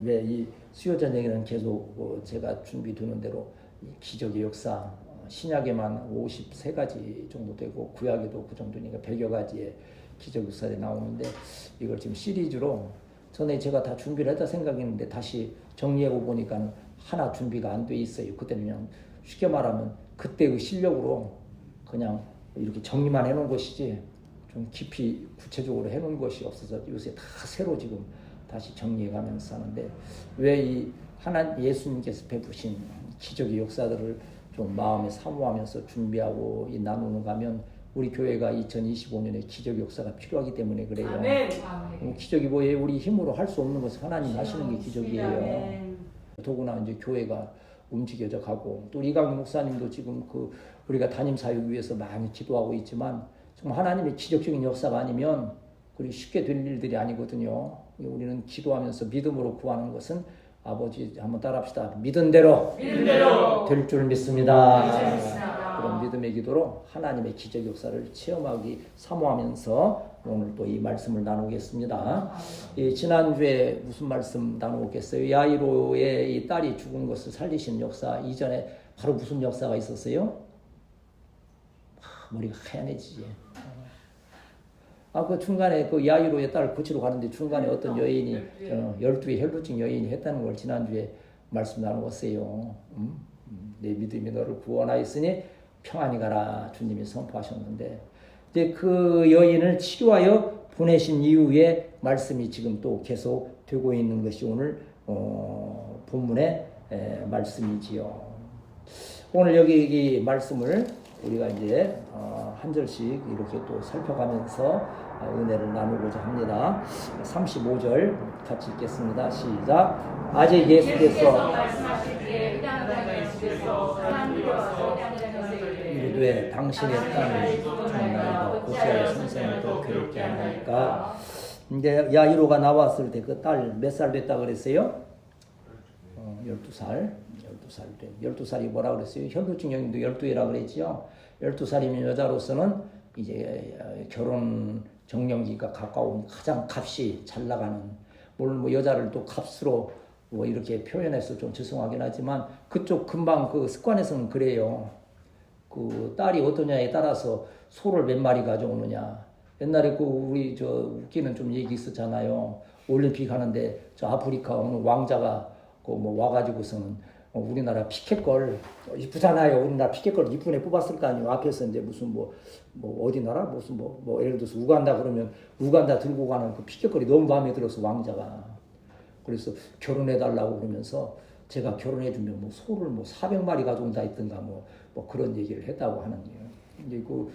왜 이 수요전쟁에는 계속 제가 준비되는 대로 이 기적의 역사, 신약에만 53가지 정도 되고 구약에도 그 정도니까 100여 가지의 기적 역사들이 나오는데 이걸 지금 시리즈로 전에 제가 다 준비를 했다 생각했는데 다시 정리하고 보니까 하나 준비가 안 돼 있어요. 그때는 그냥 쉽게 말하면 그때의 실력으로 그냥 이렇게 정리만 해놓은 것이지 좀 깊이 구체적으로 해놓은 것이 없어서 요새 다 새로 지금 다시 정리해가면서 하는데 왜 이 하나 예수님께서 베푸신 기적의 역사들을 좀 마음에 사모하면서 준비하고 나누는가 하면 우리 교회가 2025년에 기적 역사가 필요하기 때문에 그래요. 아멘. 기적이 뭐예요? 우리 힘으로 할 수 없는 것을 하나님 하시는 게 기적이에요. 아멘. 더구나 이제 교회가 움직여져 가고 또 이강희 목사님도 지금 우리가 담임 사역 위해서 많이 기도하고 있지만 정말 하나님의 기적적인 역사가 아니면 그리 쉽게 될 일들이 아니거든요. 우리는 기도하면서 믿음으로 구하는 것은 아버지 한번 따라합시다. 믿은 대로 될 줄 믿습니다. 그런 믿음의 기도로 하나님의 기적 역사를 체험하기 사모하면서 오늘 또 이 말씀을 나누겠습니다. 지난주에 무슨 말씀 나누겠어요? 야이로의 이 딸이 죽은 것을 살리신 역사 이전에 바로 무슨 역사가 있었어요? 머리가 하얀해지지. 그 중간에 그 야이로의 딸을 고치러 가는데 중간에 어떤 여인이 12의 혈루증 여인이 했다는 걸 지난주에 말씀 나누었어요. 내 믿음이 너를 구원하였으니 평안히 가라 주님이 선포하셨는데 이제 그 여인을 치료하여 보내신 이후에 말씀이 지금 또 계속 되고 있는 것이 오늘 본문의 말씀이지요. 오늘 여기 말씀을 우리가 이제 한 절씩 이렇게 또 살펴가면서 은혜를 나누고자 합니다. 35절 같이 읽겠습니다. 시작. 아직 예수께서 이르되 당신의 딸을 정말로 고치하여 선생을 더 괴롭게 하니까 이제 야이로가 나왔을 때 그 딸 몇 살 됐다 그랬어요? 12살. 12살이 뭐라 그랬어요? 혈루증 여인도 12이라 그랬지요. 12살이면 여자로서는 이제 결혼 정년기가 가까운 가장 값이 잘 나가는, 물론 뭐 여자를 또 값으로 뭐 이렇게 표현해서 좀 죄송하긴 하지만 그쪽 금방 그 습관에서는 그래요. 그 딸이 어떠냐에 따라서 소를 몇 마리 가져오느냐. 옛날에 그 우리 저 웃기는 좀 얘기 있었잖아요. 올림픽 하는데 저 아프리카 어느 왕자가 그 뭐 와가지고서는 우리나라 피켓걸 이쁘잖아요. 우리나라 피켓걸 이쁜 애 뽑았을 거 아니에요. 앞에서 이제 무슨 뭐 어디 나라 무슨 뭐 예를 들어서 우간다 그러면 우간다 들고 가는 그 피켓걸이 너무 마음에 들어서 왕자가 그래서 결혼해 달라고 그러면서 제가 결혼해 주면 뭐 소를 뭐 400마리 가져온다 했던가 뭐 그런 얘기를 했다고 하는 거예요. 이제 그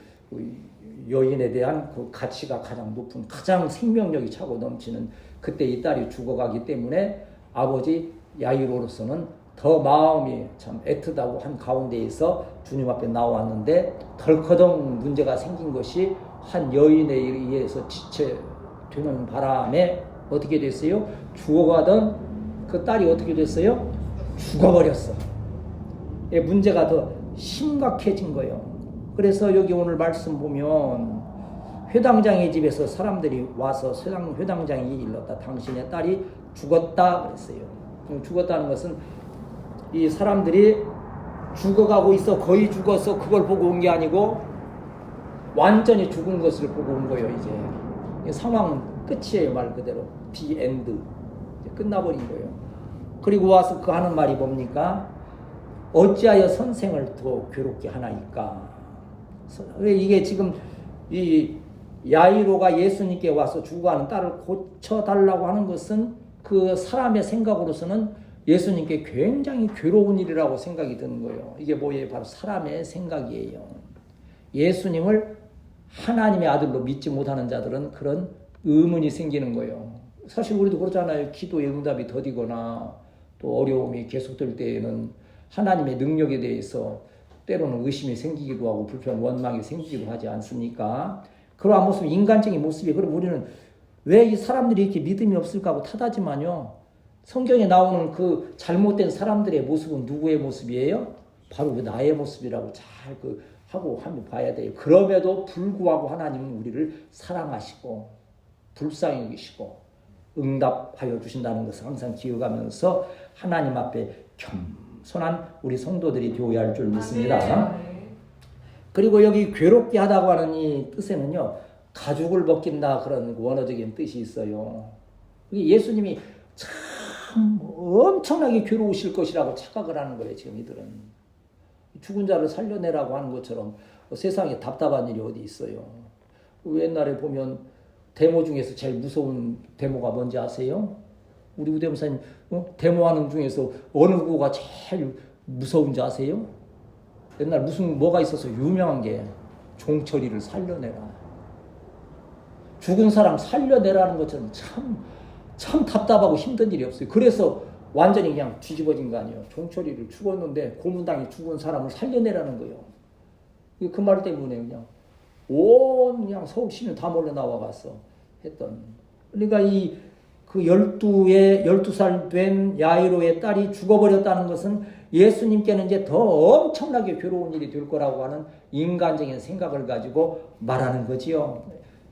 여인에 대한 그 가치가 가장 높은 가장 생명력이 차고 넘치는 그때 이 딸이 죽어가기 때문에 아버지 야이로로서는 더 마음이 참 애틋하고 한 가운데에서 주님 앞에 나왔는데 덜커덩 문제가 생긴 것이 한 여인에 의해서 지체되는 바람에 어떻게 됐어요? 죽어가던 그 딸이 어떻게 됐어요? 죽어버렸어. 문제가 더 심각해진 거예요. 그래서 여기 오늘 말씀 보면 회당장의 집에서 사람들이 와서 회당장이 일렀다. 당신의 딸이 죽었다 그랬어요. 죽었다는 것은 이 사람들이 죽어가고 있어 거의 죽어서 그걸 보고 온 게 아니고 완전히 죽은 것을 보고 온 거예요. 이제 상황 끝이에요. 말 그대로 the end. 이제 끝나버린 거예요. 그리고 와서 그 하는 말이 뭡니까? 어찌하여 선생을 더 괴롭게 하나이까. 이게 지금 이 야이로가 예수님께 와서 죽어가는 딸을 고쳐달라고 하는 것은 그 사람의 생각으로서는 예수님께 굉장히 괴로운 일이라고 생각이 드는 거예요. 이게 뭐예요? 바로 사람의 생각이에요. 예수님을 하나님의 아들로 믿지 못하는 자들은 그런 의문이 생기는 거예요. 사실 우리도 그렇잖아요. 기도의 응답이 더디거나 또 어려움이 계속될 때에는 하나님의 능력에 대해서 때로는 의심이 생기기도 하고 불편, 원망이 생기기도 하지 않습니까? 그러한 모습, 인간적인 모습이. 그럼 우리는 왜 이 사람들이 이렇게 믿음이 없을까 하고 타다지만요. 성경에 나오는 그 잘못된 사람들의 모습은 누구의 모습이에요? 바로 그 나의 모습이라고 잘 하고 한번 봐야 돼요. 그럼에도 불구하고 하나님은 우리를 사랑하시고 불쌍히 여기시고 응답하여 주신다는 것을 항상 기억하면서 하나님 앞에 겸손한 우리 성도들이 되어야 할 줄 믿습니다. 그리고 여기 괴롭게 하다고 하는 이 뜻에는요, 가죽을 벗긴다 그런 원어적인 뜻이 있어요. 예수님이 참 엄청나게 괴로우실 것이라고 착각을 하는 거예요. 지금 이들은 죽은 자를 살려내라고 하는 것처럼 세상에 답답한 일이 어디 있어요. 옛날에 보면 데모 중에서 제일 무서운 데모가 뭔지 아세요? 우리 우대목사님 데모하는 중에서 어느 구호가 제일 무서운지 아세요? 옛날 무슨 뭐가 있어서 유명한 게 종철이를 살려내라. 죽은 사람 살려내라는 것처럼 참 답답하고 힘든 일이 없어요. 그래서 완전히 그냥 뒤집어진 거 아니에요. 종철이를 죽었는데 고문당에 죽은 사람을 살려내라는 거예요. 그 말 때문에 그냥 그냥 서울 시민 다 몰려 나와갔어 했던. 그러니까 그 12살 된 야이로의 딸이 죽어버렸다는 것은 예수님께는 이제 더 엄청나게 괴로운 일이 될 거라고 하는 인간적인 생각을 가지고 말하는 거지요.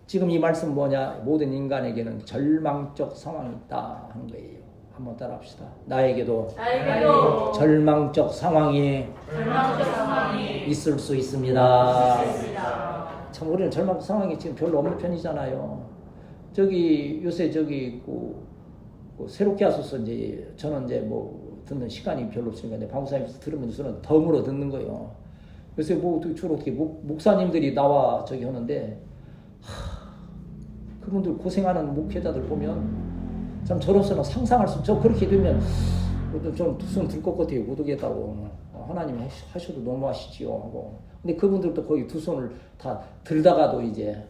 지금 이 말씀 뭐냐? 모든 인간에게는 절망적 상황이 있다 하는 거예요. 한번 따라합시다. 나에게도 절망적 상황이 있을 수 있습니다. 참 우리는 절망적 상황이 지금 별로 없는 편이잖아요. 요새 새롭게 하소서 이제 저는 이제 듣는 시간이 별로 없으니까 이제 방송사님께서 들으면서 저는 덤으로 듣는 거예요. 요새 주로 어떻게 목사님들이 나와 하는데 그분들 고생하는 목회자들 보면 참 저로서는 상상할 수, 저 그렇게 되면 좀 두 손 들 것 같아요. 못 오겠다고. 하나님 하셔도 너무 하시지요 하고. 근데 그분들도 거의 두 손을 다 들다가도 이제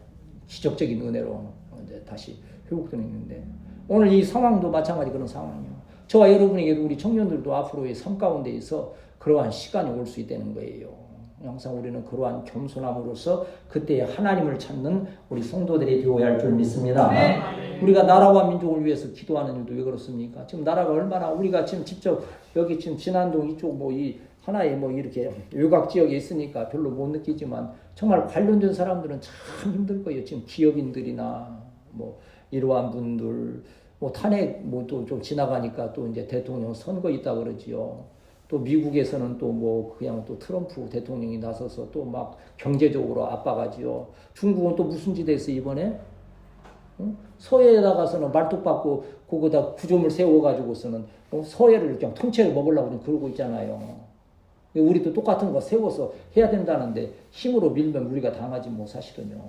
기적적인 은혜로 이제 다시 회복되는 있는데, 오늘 이 상황도 마찬가지 그런 상황이에요. 저와 여러분에게도 우리 청년들도 앞으로의 삶 가운데에서 그러한 시간이 올 수 있다는 거예요. 항상 우리는 그러한 겸손함으로써 그때 하나님을 찾는 우리 성도들이 되어야 할 줄 믿습니다. 우리가 나라와 민족을 위해서 기도하는 일도 왜 그렇습니까? 지금 나라가 얼마나, 우리가 지금 직접 여기 지금 진안동 이쪽 이 하나의 이렇게 외곽 지역에 있으니까 별로 못 느끼지만 정말 관련된 사람들은 참 힘들 거예요. 지금 기업인들이나 이러한 분들 탄핵 또 좀 지나가니까 또 이제 대통령 선거 있다 그러지요. 또 미국에서는 또 그냥 또 트럼프 대통령이 나서서 또 막 경제적으로 압박하지요. 중국은 또 무슨 짓 했어 이번에? 서해에 나가서는 말뚝박고 거기다 구조물 세워가지고서는 서해를 그냥 통째로 먹으려고 그러고 있잖아요. 우리도 똑같은 거 세워서 해야 된다는데 힘으로 밀면 우리가 당하지 사실은요.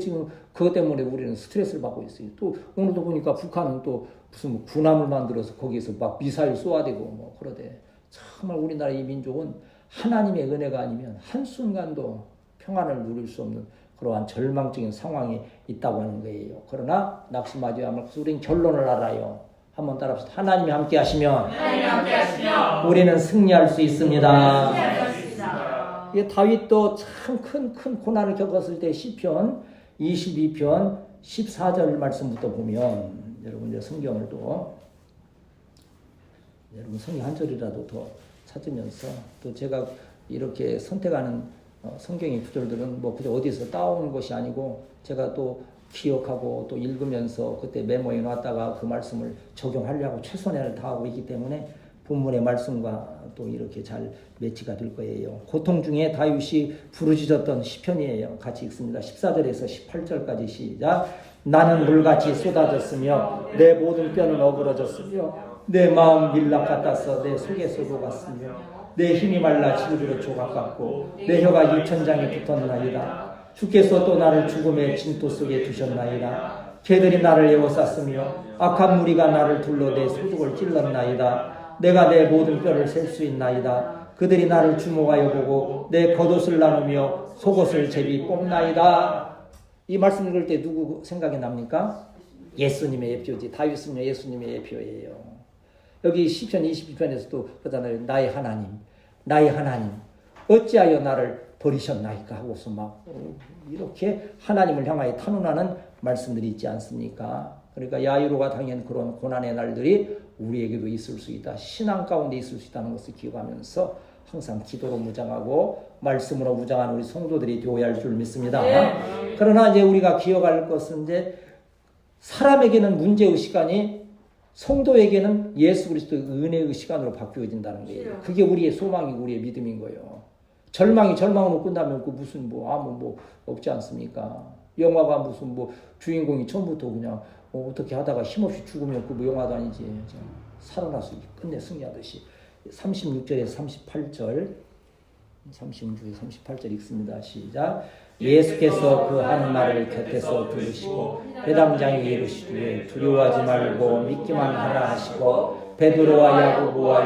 지금 그것 때문에 우리는 스트레스를 받고 있어요. 또 오늘도 보니까 북한은 또 무슨 군함을 만들어서 거기에서 막 미사일 쏘아대고 그러대. 정말 우리나라 이 민족은 하나님의 은혜가 아니면 한순간도 평안을 누릴 수 없는 그러한 절망적인 상황이 있다고 하는 거예요. 그러나 낙심하지 않고 우리는 결론을 알아요. 한번 따라합시다. 하나님이 함께 하시면 우리는 승리할 수 있습니다. 다윗도 참 큰 고난을 겪었을 때 시편 22편 14절 말씀부터 보면 여러분 성경을 여러분 성경 한 절이라도 더 찾으면서 또 제가 이렇게 선택하는 성경의 구절들은 그저 어디서 따온 것이 아니고 제가 또 기억하고 또 읽으면서 그때 메모해 놨다가 그 말씀을 적용하려고 최선을 다하고 있기 때문에 본문의 말씀과 또 이렇게 잘 매치가 될 거예요. 고통 중에 다윗이 부르짖었던 시편이에요. 같이 읽습니다. 14절에서 18절까지 시작. 나는 물같이 쏟아졌으며 내 모든 뼈는 어그러졌으며 내 마음 밀락 같아서 내 속에서 녹았으며 내 힘이 말라 질그러 조각 같고 내 혀가 일천장에 붙었나이다. 주께서 또 나를 죽음의 진토 속에 두셨나이다. 개들이 나를 에워쌌으며 악한 무리가 나를 둘러 내 소득을 찔렀나이다. 내가 내 모든 뼈를 셀 수 있나이다. 그들이 나를 주목하여 보고 내 겉옷을 나누며 속옷을 제비 뽑나이다. 이 말씀 읽을 때 누구 생각이 납니까? 예수님의 예표지. 다윗은요 예수님의 예표예요. 여기 시편 22편에서도 그러잖아요. 나의 하나님 어찌하여 나를 버리셨나이까 하고서 이렇게 하나님을 향하여 탄원하는 말씀들이 있지 않습니까? 그러니까 야이로가 당연 그런 고난의 날들이 우리에게도 있을 수 있다. 신앙 가운데 있을 수 있다는 것을 기억하면서 항상 기도로 무장하고 말씀으로 무장한 우리 성도들이 되어야 할 줄 믿습니다. 그러나 이제 우리가 기억할 것은 이제 사람에게는 문제의 시간이 성도에게는 예수 그리스도의 은혜의 시간으로 바뀌어진다는 거예요. 그게 우리의 소망이고 우리의 믿음인 거예요. 절망으로 끝나면 그 무슨 아무 없지 않습니까? 영화가 무슨 주인공이 처음부터 그냥 어떻게 하다가 힘없이 죽으면 그 영화도 아니지. 살아나서 끝내 승리하듯이. 36절에서 38절 36절에서 38절 읽습니다. 시작. 예수께서 그 하는 말을 곁에서 들으시고 회당장에 이르시되 두려워하지 말고 믿기만 하라 하시고 베드로와 야고보와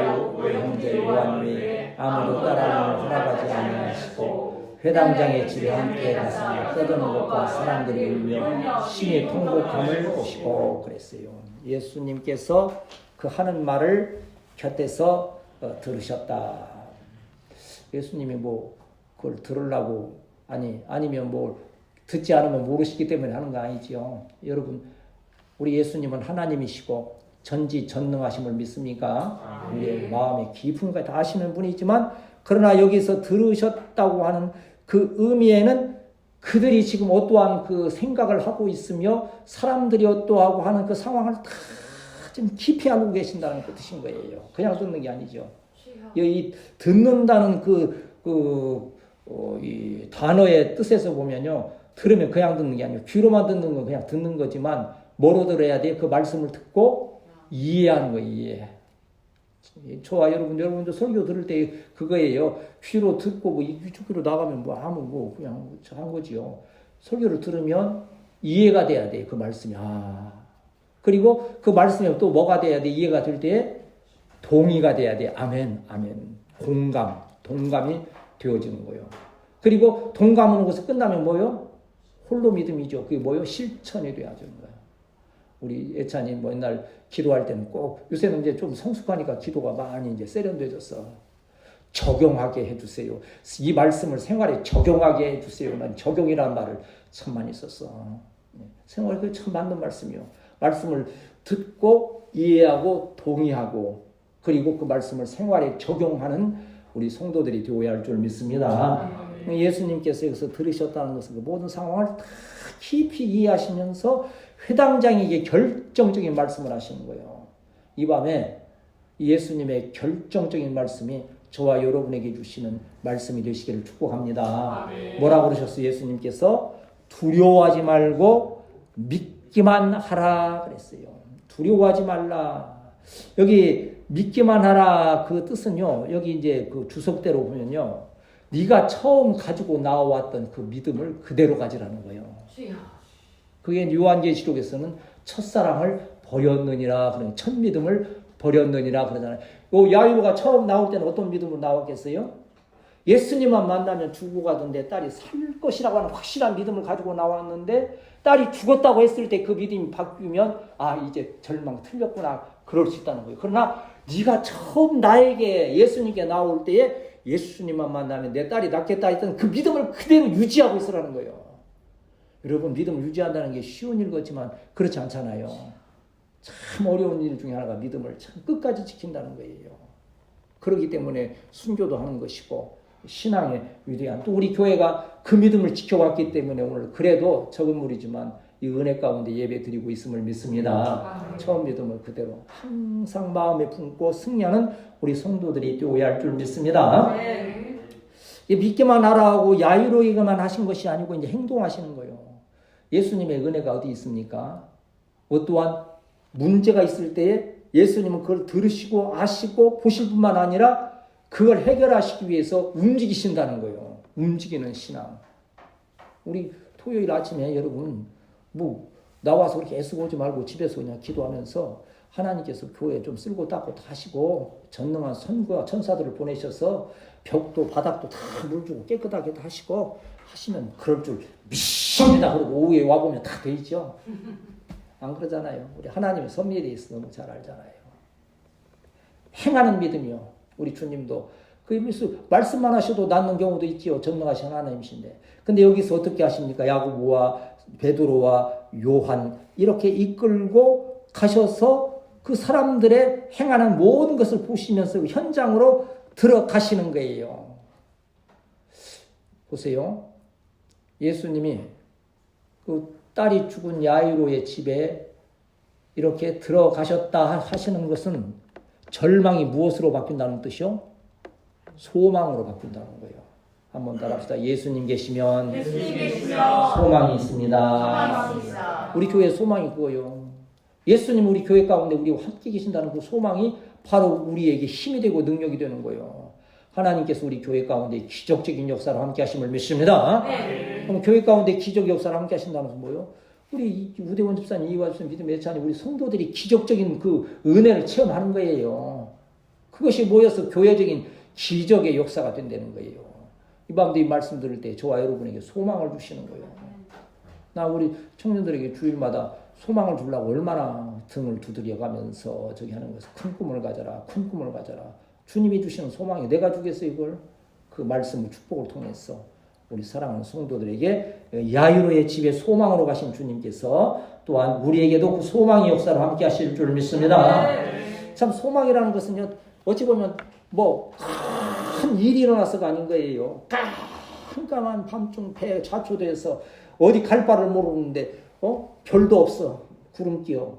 형제 요한 외에 아무도 따라오는 허락하지 아니하시고 회당장의 집에 함께 가서 떠드는 것과 사람들이 울며 심히 통곡함을 보시고 그랬어요. 예수님께서 그 하는 말을 곁에서 들으셨다. 예수님이 그걸 들으려고 아니면 듣지 않으면 모르시기 때문에 하는 거 아니지요. 여러분, 우리 예수님은 하나님이시고 전지전능하심을 믿습니까? 우리의 마음의 깊은 것까지 다 아시는 분이지만 그러나 여기서 들으셨다고 하는 그 의미에는 그들이 지금 어떠한 그 생각을 하고 있으며 사람들이 어떠하고 하는 그 상황을 다 좀 깊이 알고 계신다는 그 뜻인 거예요. 그냥 듣는 게 아니죠. 이 듣는다는 이 단어의 뜻에서 보면요. 들으면 그냥 듣는 게 아니에요. 귀로만 듣는 건 그냥 듣는 거지만 뭐로 들어야 돼? 그 말씀을 듣고 이해하는 거예요. 이해. 저와 여러분도 설교 들을 때 그거예요. 귀로 듣고 이쪽으로 나가면 그냥 한 거지요. 설교를 들으면 이해가 돼야 돼. 그 말씀이. 그리고 그 말씀이 또 뭐가 돼야 돼? 이해가 될 때 동의가 돼야 돼. 아멘. 동감이 되어지는 거예요. 그리고 동감하는 것을 끝나면 뭐요? 홀로 믿음이죠. 그게 뭐요? 실천이 돼야 되는 거예요. 우리 예찬이 옛날 기도할 때는 꼭 요새는 이제 좀 성숙하니까 기도가 많이 이제 세련돼졌어. 적용하게 해주세요. 이 말씀을 생활에 적용하게 해주세요. 난 적용이라는 말을 참 많이 썼어. 생활에 그게 참 맞는 말씀이요. 말씀을 듣고 이해하고 동의하고 그리고 그 말씀을 생활에 적용하는 우리 성도들이 되어야 할 줄 믿습니다. 예수님께서 여기서 들으셨다는 것은 그 모든 상황을 다 깊이 이해하시면서 회당장에게 결정적인 말씀을 하시는 거예요. 이 밤에 예수님의 결정적인 말씀이 저와 여러분에게 주시는 말씀이 되시기를 축복합니다. 뭐라고 그러셨어요? 예수님께서 두려워하지 말고 믿기만 하라 그랬어요. 두려워하지 말라. 여기 믿기만 하라 그 뜻은요. 여기 이제 그 주석대로 보면요. 네가 처음 가지고 나왔던 그 믿음을 그대로 가지라는 거예요. 그게 요한계시록에서는 첫사랑을 버렸느니라 그런 첫 믿음을 버렸느니라 그러잖아요. 야이로가 처음 나올 때는 어떤 믿음으로 나왔겠어요? 예수님만 만나면 죽고 가던데 딸이 살 것이라고 하는 확실한 믿음을 가지고 나왔는데 딸이 죽었다고 했을 때 그 믿음이 바뀌면 이제 절망 틀렸구나 그럴 수 있다는 거예요. 그러나 네가 처음 나에게 예수님께 나올 때에 예수님만 만나면 내 딸이 낫겠다 했던 그 믿음을 그대로 유지하고 있으라는 거예요. 여러분 믿음을 유지한다는 게 쉬운 일 같지만 그렇지 않잖아요. 참 어려운 일 중에 하나가 믿음을 참 끝까지 지킨다는 거예요. 그렇기 때문에 순교도 하는 것이고 신앙의 위대한 또 우리 교회가 그 믿음을 지켜왔기 때문에 오늘 그래도 적은 무리지만 이 은혜 가운데 예배 드리고 있음을 믿습니다. 처음 믿음을 그대로 항상 마음에 품고 승리하는 우리 성도들이 되어야 할 줄 믿습니다. 믿기만 하라고 야유로이기만 하신 것이 아니고 이제 행동하시는 거예요. 예수님의 은혜가 어디 있습니까? 어떠한 문제가 있을 때에 예수님은 그걸 들으시고 아시고 보실 뿐만 아니라 그걸 해결하시기 위해서 움직이신다는 거예요. 움직이는 신앙. 우리 토요일 아침에 여러분 나와서 그렇게 애쓰고 오지 말고 집에서 그냥 기도하면서 하나님께서 교회 좀 쓸고 닦고 다 하시고 전능한 선구와 천사들을 보내셔서 벽도 바닥도 다 물주고 깨끗하게 다 하시고 하시면 그럴 줄 믿습니다. 그리고 오후에 와보면 다 돼 있죠. 안 그러잖아요. 우리 하나님의 섭리에 있어 너무 잘 알잖아요. 행하는 믿음이요. 우리 주님도 그 말씀만 하셔도 낫는 경우도 있지요. 전능하신 하나님이신데. 근데 여기서 어떻게 하십니까? 야고보와 베드로와 요한 이렇게 이끌고 가셔서 그 사람들의 행하는 모든 것을 보시면서 현장으로 들어가시는 거예요. 보세요. 예수님이 딸이 죽은 야이로의 집에 이렇게 들어가셨다 하시는 것은 절망이 무엇으로 바뀐다는 뜻이요? 소망으로 바뀐다는 거예요. 한번 따라합시다. 예수님 계시면 소망이 있습니다. 우리 교회 소망이 그거요. 예수님 우리 교회 가운데 우리와 함께 계신다는 그 소망이 바로 우리에게 힘이 되고 능력이 되는 거예요. 하나님께서 우리 교회 가운데 기적적인 역사를 함께 하심을 믿습니다. 네. 그럼 교회 가운데 기적 역사를 함께 하신다는 것은 뭐예요? 우리 우대원 집사님, 이화 집사님, 믿음 예찬이 우리 성도들이 기적적인 그 은혜를 체험하는 거예요. 그것이 모여서 교회적인 기적의 역사가 된다는 거예요. 이 밤도 이 말씀 들을 때 저와 여러분에게 소망을 주시는 거예요. 나 우리 청년들에게 주일마다 소망을 주려고 얼마나 등을 두드려가면서 저기 하는 것을 큰 꿈을 가져라, 큰 꿈을 가져라. 주님이 주시는 소망이 내가 주겠어 이걸? 그 말씀을 축복을 통해서 우리 사랑하는 성도들에게 야이로의 집에 소망으로 가신 주님께서 또한 우리에게도 그 소망의 역사를 함께 하실 줄 믿습니다. 참 소망이라는 것은요, 어찌 보면 뭐 큰 일이 일어나서가 아닌 거예요. 깜깜한 밤중 배에 좌초돼서 어디 갈 바를 모르는데 별도 없어. 구름 끼어.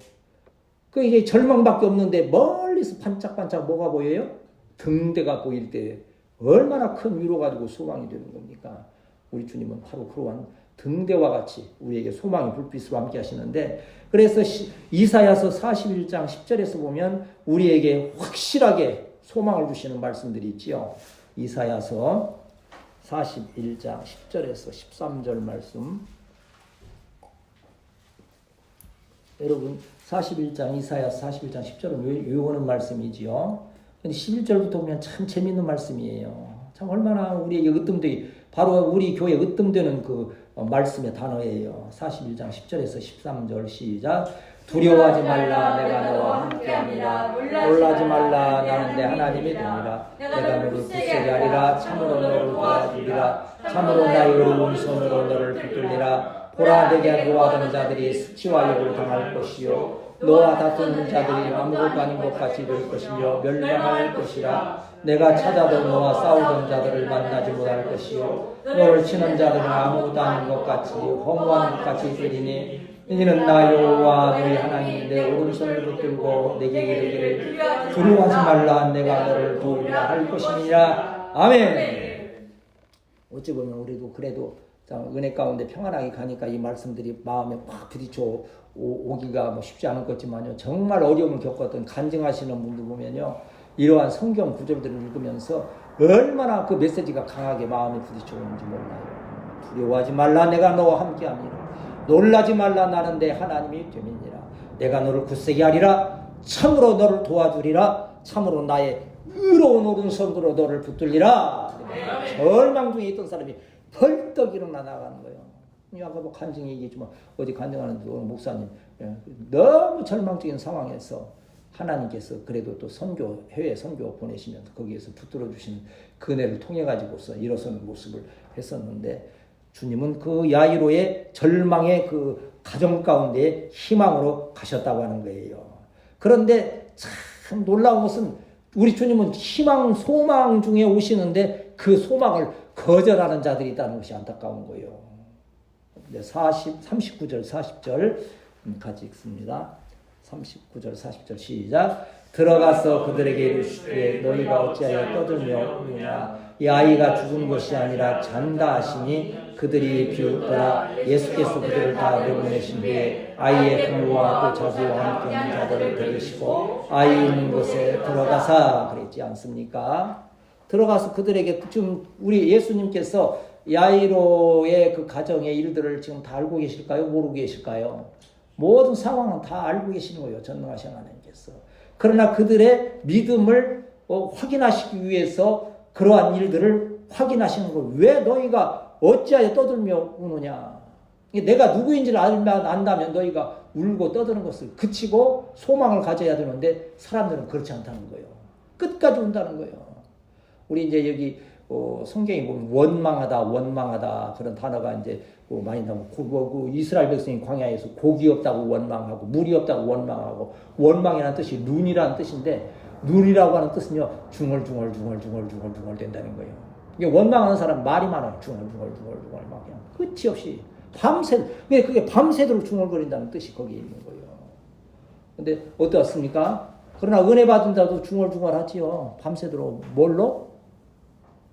그 이게 절망밖에 없는데 멀리서 반짝반짝 뭐가 보여요? 등대가 보일 때 얼마나 큰 위로 가지고 소망이 되는 겁니까? 우리 주님은 바로 그러한 등대와 같이 우리에게 소망의 불빛으로 함께 하시는데, 그래서 이사야서 41장 10절에서 보면 우리에게 확실하게 소망을 주시는 말씀들이 있지요. 이사야서 41장 10절에서 13절 말씀. 여러분 41장 이사야서 41장 10절은 외우는 말씀이지요. 근데 11절부터 보면 참 재미있는 말씀이에요. 참 얼마나 우리에게 으뜸되기, 바로 우리 교회에 으뜸되는 그 말씀의 단어예요. 41장 10절에서 13절 시작. 두려워하지 말라, 내가 너와 함께함이라. 놀라지 말라, 나는 내 하나님이 되니라. 내가 너를 굳세게 하리라. 참으로 너를 도와주리라. 참으로 나의 의로운 손으로 너를 붙들리라. 보라, 내게 노하던 자들이 수치와 욕을 당할 것이요, 너와 다투는 자들이 아무것도 아닌 것 같이 될 것이며 멸망할 것이라. 내가 찾아도 너와 싸우던 자들을 만나지 못할 것이요, 너를 치는 자들은 아무것도 아닌 것 같이 허무한 것 같이 되리니, 이는 나 여호와 너희 하나님이 내 오른손을 붙들고 내게 이르기를 두려워하지 말라, 내가 너를 도우리라 할 것이니라. 아멘. 어찌 보면 우리도 그래도 은혜 가운데 평안하게 가니까 이 말씀들이 마음에 확 부딪혀 오기가 뭐 쉽지 않을 것지만요, 정말 어려움을 겪었던 간증하시는 분들 보면요, 이러한 성경 구절들을 읽으면서 얼마나 그 메시지가 강하게 마음에 부딪혀 오는지 몰라요. 두려워하지 말라, 내가 너와 함께함이라. 놀라지 말라, 나는 내 하나님이 됨이니라. 내가 너를 굳세게 하리라. 참으로 너를 도와주리라. 참으로 나의 의로운 오른손으로 너를 붙들리라. 절망 중에 있던 사람이 벌떡 일어나 나가는 거예요. 아까 뭐 간증 얘기했지만 어디 간증하는 목사님, 너무 절망적인 상황에서 하나님께서 그래도 또 해외 선교 보내시면서 거기에서 붙들어 주시는 그네를 통해 가지고서 일어서는 모습을 했었는데, 주님은 그 야이로의 절망의 그 가정 가운데 희망으로 가셨다고 하는 거예요. 그런데 참 놀라운 것은 우리 주님은 희망, 소망 중에 오시는데 그 소망을 거절하는 자들이 있다는 것이 안타까운 거예요. 39절, 40절 같이 읽습니다. 39절, 40절 시작. 들어가서 그들에게 이르시되 너희가 어찌하여 떠들며 우느냐. 이 아이가 죽은 것이 아니라 잔다 하시니 그들이 비웃더라. 예수께서 그들을 다 내보내신 뒤에 아이의 부모와 또 자수와 함께 있는 자들을 데리시고 아이 있는 곳에 들어가사 그랬지 않습니까? 들어가서 그들에게, 지금 우리 예수님께서 야이로의 그 가정의 일들을 지금 다 알고 계실까요? 모르고 계실까요? 모든 상황은 다 알고 계시는 거예요, 전능하신 하나님께서. 그러나 그들의 믿음을 확인하시기 위해서 그러한 일들을 확인하시는 거예요. 왜 너희가 어찌하여 떠들며 우느냐. 내가 누구인지를 안다면 너희가 울고 떠드는 것을 그치고 소망을 가져야 되는데 사람들은 그렇지 않다는 거예요. 끝까지 운다는 거예요. 우리 이제 여기 성경에 보면 원망하다 그런 단어가 이제 많이 나오고, 이스라엘 백성이 광야에서 고기 없다고 원망하고 물이 없다고 원망하고, 원망이라는 뜻이 눈이라는 뜻인데, 눈이라고 하는 뜻은요, 중얼중얼 된다는 거예요. 이게 원망하는 사람 말이 많아요. 중얼중얼 막 그냥 끝이 없이 그게 밤새도록 중얼거린다는 뜻이 거기에 있는 거예요. 근데 어떻습니까? 그러나 은혜 받은 자도 중얼중얼하지요. 밤새도록 뭘로?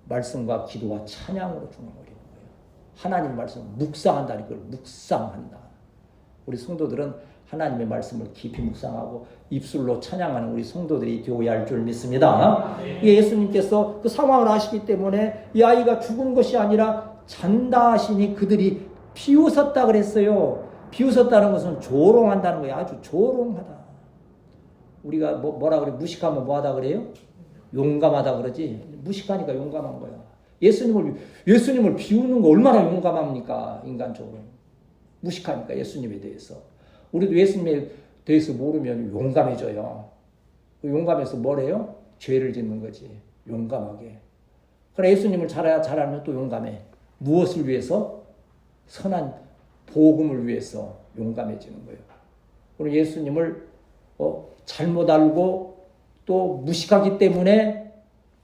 말씀과 기도와 찬양으로 중얼거리는 거예요. 하나님 말씀 묵상한다는 걸 묵상한다. 우리 성도들은 하나님의 말씀을 깊이 묵상하고 입술로 찬양하는 우리 성도들이 되어야 할 줄 믿습니다. 예수님께서 그 상황을 아시기 때문에 이 아이가 죽은 것이 아니라 잔다 하시니 그들이 비웃었다 그랬어요. 비웃었다는 것은 조롱한다는 거예요. 아주 조롱하다. 우리가 뭐라 그래? 무식하면 뭐하다 그래요? 용감하다 그러지. 무식하니까 용감한 거야. 예수님을 비우는 거 얼마나 용감합니까? 인간적으로. 무식하니까 예수님에 대해서. 우리도 예수님에 대해서 모르면 용감해져요. 용감해서 뭐래요? 죄를 짓는 거지. 용감하게. 그러나 예수님을 잘 알면 또 용감해. 무엇을 위해서? 선한 복음을 위해서 용감해지는 거예요. 그리고 예수님을 잘못 알고 또 무식하기 때문에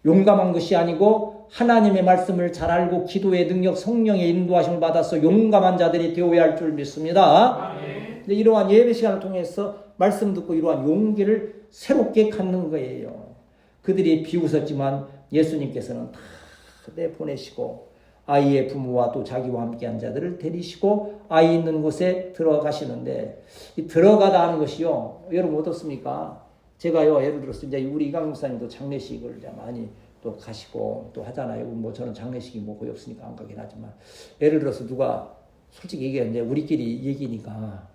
용감한 것이 아니고 하나님의 말씀을 잘 알고 기도의 능력, 성령의 인도하심을 받아서 용감한 자들이 되어야 할 줄 믿습니다. 이러한 예배 시간을 통해서 말씀 듣고 이러한 용기를 새롭게 갖는 거예요. 그들이 비웃었지만 예수님께서는 다 내보내시고 아이의 부모와 또 자기와 함께한 자들을 데리시고 아이 있는 곳에 들어가시는데, 이 들어가다 하는 것이요, 여러분 어떻습니까? 제가요, 예를 들어서 이제 우리 이강 목사님도 장례식을 이제 많이 또 가시고 또 하잖아요. 뭐 저는 장례식이 뭐 거의 없으니까 안 가긴 하지만, 예를 들어서 누가 솔직히 얘기했는데 우리끼리 얘기니까,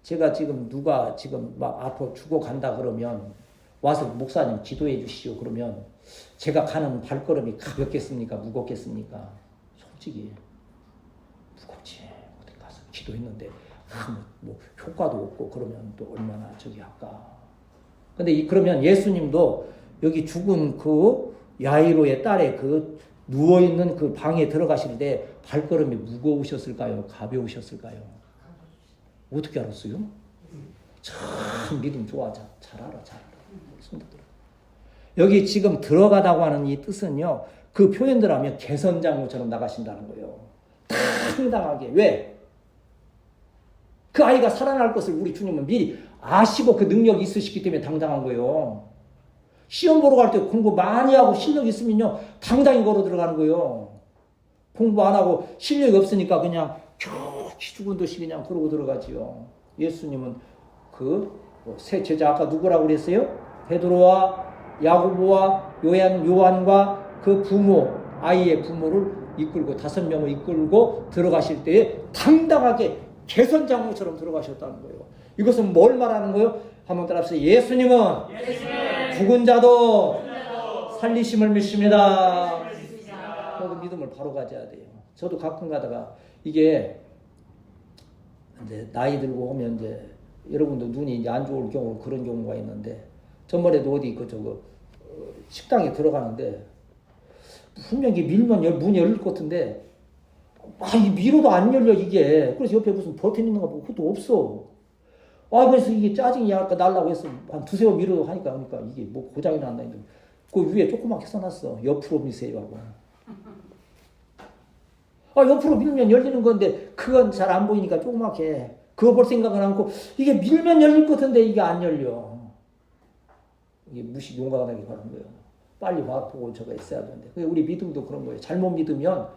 제가 지금 누가 지금 막 앞으로 죽어간다 그러면 와서 목사님 기도해 주시오 그러면 제가 가는 발걸음이 가볍겠습니까? 무겁겠습니까? 솔직히 무겁지. 어디 가서 기도했는데 뭐 효과도 없고 그러면 또 얼마나 저기 할까. 근데 그러면 예수님도 여기 죽은 그 야이로의 딸의 그 누워있는 그 방에 들어가실 때 발걸음이 무거우셨을까요? 가벼우셨을까요? 어떻게 알았어요? 참 믿음 좋아. 잘 알아. 성도들. 여기 지금 들어가다고 하는 이 뜻은요, 그 표현들 하면 개선장로처럼 나가신다는 거예요. 당당하게. 왜? 그 아이가 살아날 것을 우리 주님은 미리 아시고 그 능력이 있으시기 때문에 당당한 거예요. 시험 보러 갈 때 공부 많이 하고 실력 있으면요, 당당히 걸어 들어가는 거예요. 공부 안 하고 실력이 없으니까 그냥 죽은 듯이 그냥 그러고 들어가지요. 예수님은 그 세 제자 아까 누구라고 그랬어요? 베드로와 야고보와 요한과 그 부모, 아이의 부모를 이끌고 5명을 이끌고 들어가실 때에 당당하게 개선장로처럼 들어가셨다는 거예요. 이것은 뭘 말하는 거예요? 한번 따라합시다. 예수님은 죽은 자도 살리심을 믿습니다. 그 믿음을 바로 가져야 돼요. 저도 가끔 가다가 이게 이제 나이 들고 오면 이제 여러분도 눈이 이제 안 좋을 경우 그런 경우가 있는데, 전번에도 어디 식당에 들어가는데 분명히 밀면 문이 열릴 것 같은데 이 밀어도 안 열려 이게. 그래서 옆에 무슨 버튼 있는 거 보고 그것도 없어. 그래서 이게 짜증이 날까 날라고 해서 한 2-3번 밀어도 하니까 그러니까 이게 뭐 고장이 났나 했는데 그 위에 조그맣게 써놨어. 옆으로 미세요 하고. 옆으로 밀면 열리는 건데 그건 잘 안 보이니까 조그맣게 그거 볼 생각은 않고 이게 밀면 열릴 것 같은데 이게 안 열려. 이게 무식 용감하게 가는 거예요. 빨리 보고 저거 했어야 되는데. 우리 믿음도 그런 거예요. 잘못 믿으면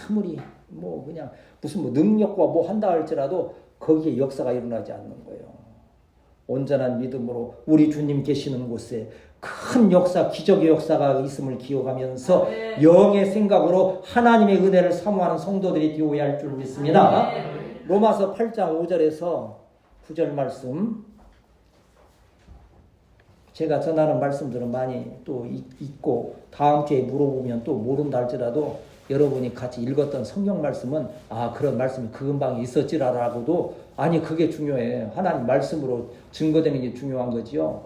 아무리 뭐 그냥 무슨 뭐 능력과 뭐 한다 할지라도 거기에 역사가 일어나지 않는 거예요. 온전한 믿음으로 우리 주님 계시는 곳에 큰 역사, 기적의 역사가 있음을 기억하면서 영의 생각으로 하나님의 은혜를 사모하는 성도들이 되어야 할 줄 믿습니다. 로마서 8장 5절에서 9절 말씀, 제가 전하는 말씀들은 많이 또 있고 다음 주에 물어보면 또 모른다 할지라도 여러분이 같이 읽었던 성경 말씀은 그런 말씀이 그 근방에 있었지라라고도 아니 그게 중요해. 하나님 말씀으로 증거되는 게 중요한 거지요.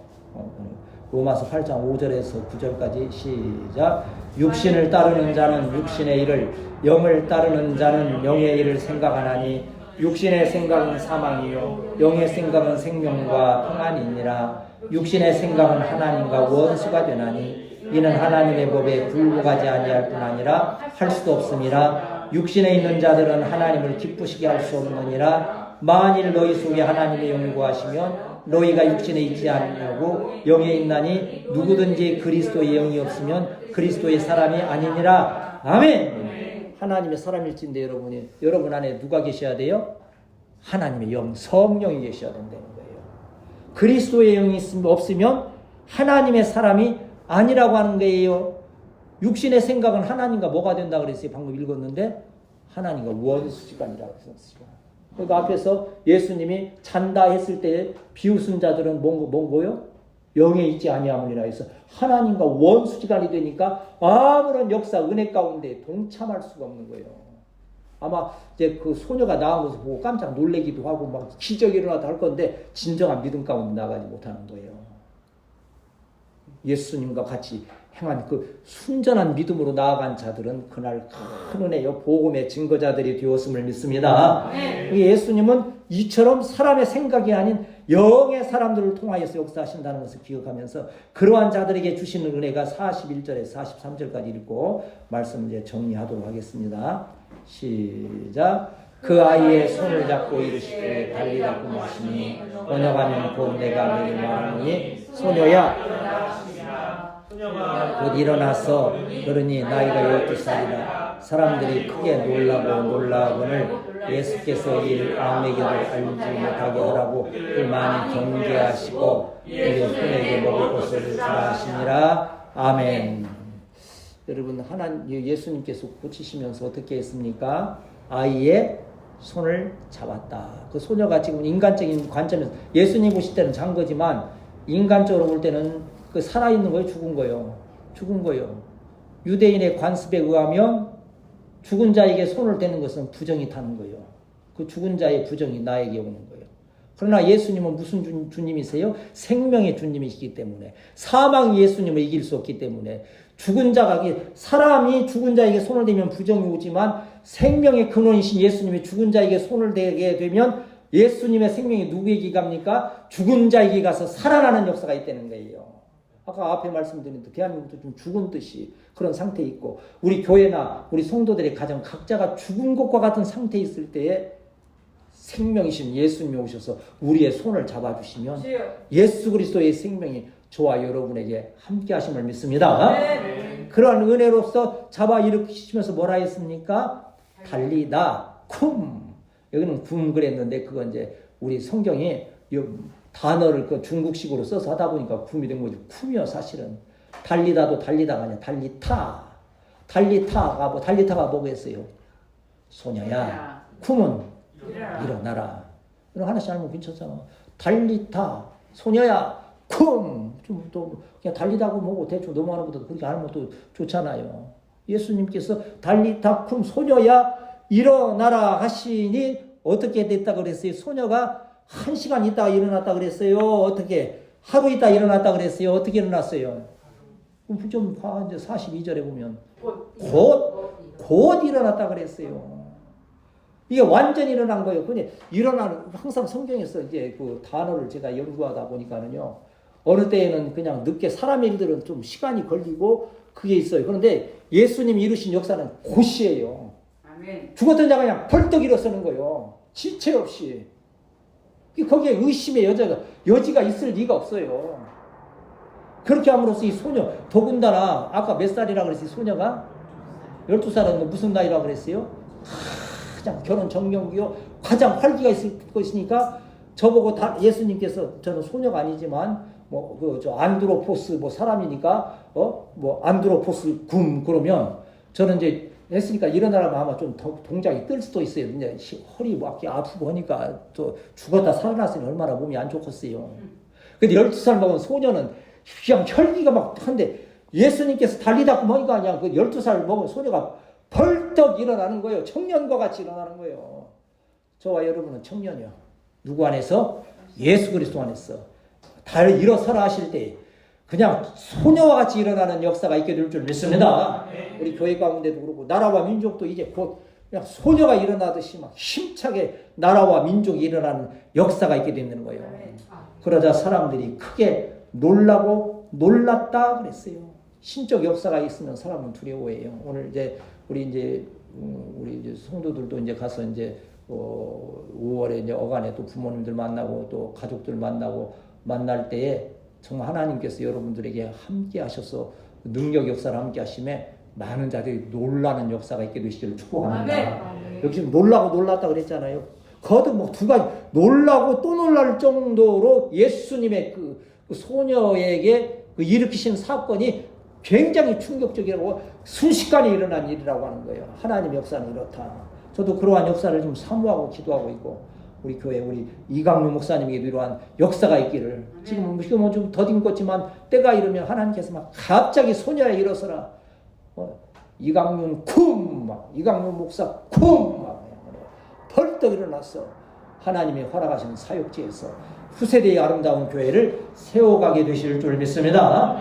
로마서 8장 5절에서 9절까지 시작. 육신을 따르는 자는 육신의 일을, 영을 따르는 자는 영의 일을 생각하나니 육신의 생각은 사망이요 영의 생각은 생명과 평안이니라. 육신의 생각은 하나님과 원수가 되나니 이는 하나님의 법에 굴복하지 아니할 뿐 아니라 할 수도 없음이라. 육신에 있는 자들은 하나님을 기쁘시게 할 수 없느니라. 만일 너희 속에 하나님의 영이 거하시면 너희가 육신에 있지 않냐고 영에 있나니 누구든지 그리스도의 영이 없으면 그리스도의 사람이 아니니라. 아멘. 하나님의 사람일진데 여러분 안에 누가 계셔야 돼요? 하나님의 영, 성령이 계셔야 된다는 거예요. 그리스도의 영이 없으면 하나님의 사람이 아니라고 하는 거예요. 육신의 생각은 하나님과 뭐가 된다 그랬어요. 방금 읽었는데 하나님과 원수지간이라고 했어요. 그러니까 앞에서 예수님이 잔다 했을 때 비웃은 자들은 뭔고요? 영에 있지 아니하므리라 해서 하나님과 원수지간이 되니까 아무런 역사, 은혜 가운데 동참할 수가 없는 거예요. 아마 이제 그 소녀가 나온 것을 보고 깜짝 놀래기도 하고 막 기적이 일어나다 할 건데 진정한 믿음 가운데 나가지 못하는 거예요. 예수님과 같이 행한 그 순전한 믿음으로 나아간 자들은 그날 큰 은혜요 복음의 증거자들이 되었음을 믿습니다. 예수님은 이처럼 사람의 생각이 아닌 영의 사람들을 통하여서 역사하신다는 것을 기억하면서 그러한 자들에게 주시는 은혜가 41절에서 43절까지 읽고 말씀을 이제 정리하도록 하겠습니다. 시작. 그 아이의 손을 잡고 이르시되 달리라 하시니 번역하면 곧 내가 너에게 말하노니 소녀야 곧 일어나서 그러니 나이가 12살이라. 사람들이 크게 놀라거늘 예수께서 이 아내에게도 알지 못하게 하라고 많이 경계하시고 이를 흔에게 먹을 것을 잘하시니라. 아멘. 여러분 예수님께서 고치시면서 어떻게 했습니까? 아이의 손을 잡았다. 그 소녀가 지금 인간적인 관점에서 예수님 보실 때는 잔 거지만 인간적으로 볼 때는 그 살아있는 거예요? 죽은 거예요. 유대인의 관습에 의하면 죽은 자에게 손을 대는 것은 부정이 타는 거예요. 그 죽은 자의 부정이 나에게 오는 거예요. 그러나 예수님은 무슨 주님이세요? 생명의 주님이시기 때문에 사망이 예수님을 이길 수 없기 때문에 사람이 죽은 자에게 손을 대면 부정이 오지만 생명의 근원이신 예수님이 죽은 자에게 손을 대게 되면 예수님의 생명이 누구에게 갑니까? 죽은 자에게 가서 살아나는 역사가 있다는 거예요. 아까 앞에 말씀드린 대한민국도 좀 죽은 듯이 그런 상태에 있고 우리 교회나 우리 성도들의 가정 각자가 죽은 것과 같은 상태에 있을 때에 생명이신 예수님이 오셔서 우리의 손을 잡아주시면 예수 그리스도의 생명이 저와 여러분에게 함께 하심을 믿습니다. 그러한 은혜로서 잡아 일으키시면서 뭐라 했습니까? 달리다 쿰. 여기는 쿰 그랬는데 그건 이제 우리 성경이 단어를 그 중국식으로 써서 하다 보니까 쿰이 된 거죠. 쿰이요 사실은. 달리다도 달리다가 아니라 달리타. 달리타가 뭐겠어요? 소녀야. 쿰은 일어나라. 이런 하나씩 알면 괜찮잖아. 달리타. 소녀야. 쿰. 좀 또 그냥 달리다고 뭐고 대충 넘어가는 것도 그렇게 알면 또 좋잖아요. 예수님께서 달리타 쿰 소녀야 일어나라 하시니 어떻게 됐다 그랬어요? 소녀가 1시간 있다가 일어났다 그랬어요. 어떻게? 하루 있다 일어났다 그랬어요. 어떻게 일어났어요? 좀 봐. 이제 42절에 보면 곧 일어났다 그랬어요. 이게 완전히 일어난 거예요. 근데 항상 성경에서 이제 그 단어를 제가 연구하다 보니까는요. 어느 때에는 그냥 늦게 사람의 일들은 좀 시간이 걸리고 그게 있어요. 그런데 예수님이 이루신 역사는 곧이에요. 아멘. 죽었던 자가 그냥 벌떡 일어서는 거예요. 지체 없이. 거기에 의심의 여지가 있을 리가 없어요. 그렇게 함으로써 이 소녀, 더군다나 아까 몇 살이라고 그랬어요? 소녀가 12살은 무슨 나이라고 그랬어요? 가장 결혼 정령기요 가장 활기가 있을 것이니까 저보고 예수님께서 저는 소녀가 아니지만 안드로포스 사람이니까 안드로포스 그러면 저는 이제 했으니까 일어나라면 아마 좀 동작이 뜰 수도 있어요. 이제 허리 아프고 하니까 또 죽었다 살아났으니 얼마나 몸이 안 좋겠어요. 근데 12살 먹은 소녀는 그냥 혈기가 막 한데 예수님께서 달리다 보니까 그냥 그 12살 먹은 소녀가 벌떡 일어나는 거예요. 청년과 같이 일어나는 거예요. 저와 여러분은 청년이요. 누구 안에서? 예수 그리스도 안에서. 일어서라 하실 때 그냥 소녀와 같이 일어나는 역사가 있게 될 줄 믿습니다. 우리 교회 가운데도 그렇고 나라와 민족도 이제 곧 그냥 소녀가 일어나듯이 막 힘차게 나라와 민족이 일어나는 역사가 있게 되는 거예요. 그러자 사람들이 크게 놀랐다 그랬어요. 신적 역사가 있으면 사람은 두려워해요. 오늘 우리 우리 이제 성도들도 이제 가서 이제 5월에 이제 어간에 또 부모님들 만나고 또 가족들 만나고 만날 때에 정말 하나님께서 여러분들에게 함께 하셔서 능력 역사를 함께 하심에 많은 자들이 놀라는 역사가 있게 되시기를 축복합니다. 여기 지금 놀라고 놀랐다 그랬잖아요. 거듭 뭐 두 가지 놀라고 또 놀랄 정도로 예수님의 그 소녀에게 그 일으키신 사건이 굉장히 충격적이라고 순식간에 일어난 일이라고 하는 거예요. 하나님의 역사는 이렇다. 저도 그러한 역사를 좀 사모하고 기도하고 있고 우리 교회 우리 이강류 목사님에게도 이러한 역사가 있기를 지금은 좀 더딘 것지만 때가 이르면 하나님께서 막 갑자기 소녀야 일어서라 이강윤 쿵 이강류 목사 쿵 벌떡 일어났어. 하나님의 허락하신 사역지에서 후세대의 아름다운 교회를 세워가게 되실 줄 믿습니다.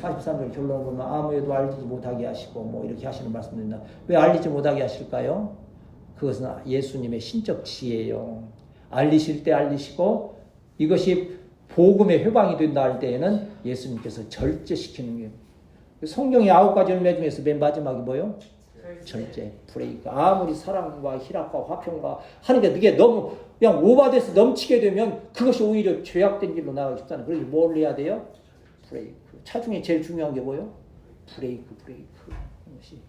43절 결론을 보면 아무에도 알리지 못하게 하시고 뭐 이렇게 하시는 말씀입니다. 왜 알리지 못하게 하실까요? 그것은 예수님의 신적 지혜예요. 알리실 때 알리시고 이것이 복음의 회방이 된다 할 때에는 예수님께서 절제시키는 거예요. 성경의 9가지 열매 중에서 맨 마지막이 뭐예요? 절제, 브레이크. 아무리 사랑과 희락과 화평과 하는데 그게 너무 그냥 오버돼서 넘치게 되면 그것이 오히려 죄악된 길로 나가기 쉽잖아요. 그래서 뭘 해야 돼요? 브레이크. 차 중에 제일 중요한 게 뭐예요? 브레이크. 것이.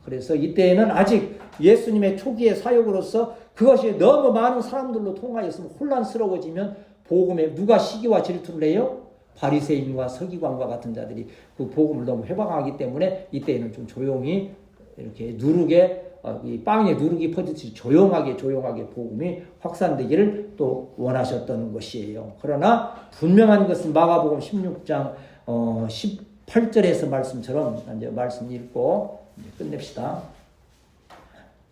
그래서 이때에는 아직 예수님의 초기의 사역으로서 그것이 너무 많은 사람들로 통하였으면 혼란스러워지면 복음에 누가 시기와 질투를 해요? 바리새인과 서기관과 같은 자들이 그 복음을 너무 회방하기 때문에 이때에는 좀 조용히 이렇게 누르게 이 빵에 누룩이 퍼지듯이 조용하게 복음이 확산되기를 또 원하셨던 것이에요. 그러나 분명한 것은 마가복음 16장 18절에서 말씀처럼 이제 말씀 읽고 이제 끝냅시다.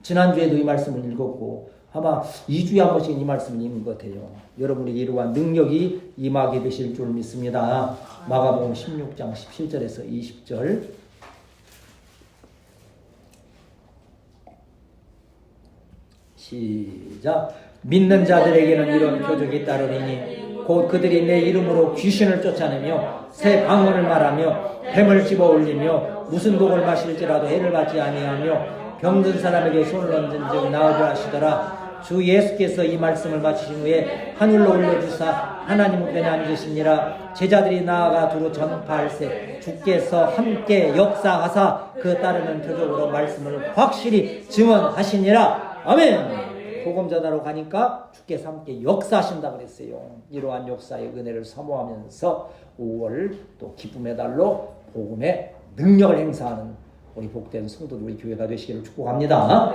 지난주에도 이 말씀을 읽었고 아마 2주에 한 번씩 이 말씀을 읽는 것 같아요. 여러분에게 이러한 능력이 임하게 되실 줄 믿습니다. 마가복음 16장 17절에서 20절 시작. 믿는 자들에게는 이런 표적이 따르리니 곧 그들이 내 이름으로 귀신을 쫓아내며 새 방언을 말하며 뱀을 집어 올리며 무슨 독을 마실지라도 해를 받지 아니하며 병든 사람에게 손을 얹은 즉 나으려 하시더라. 주 예수께서 이 말씀을 마치신 후에 하늘로 올려주사 하나님 우편에 앉으시니라. 제자들이 나아가 두루 전파할세 주께서 함께 역사하사 그 따르는 표적으로 말씀을 확실히 증언하시니라. 아멘. 복음 전하러 가니까 주께서 함께 역사하신다 그랬어요. 이러한 역사의 은혜를 사모하면서 5월 또 기쁨의 달로 복음의 능력을 행사하는 우리 복된 성도들 우리 교회가 되시기를 축복합니다.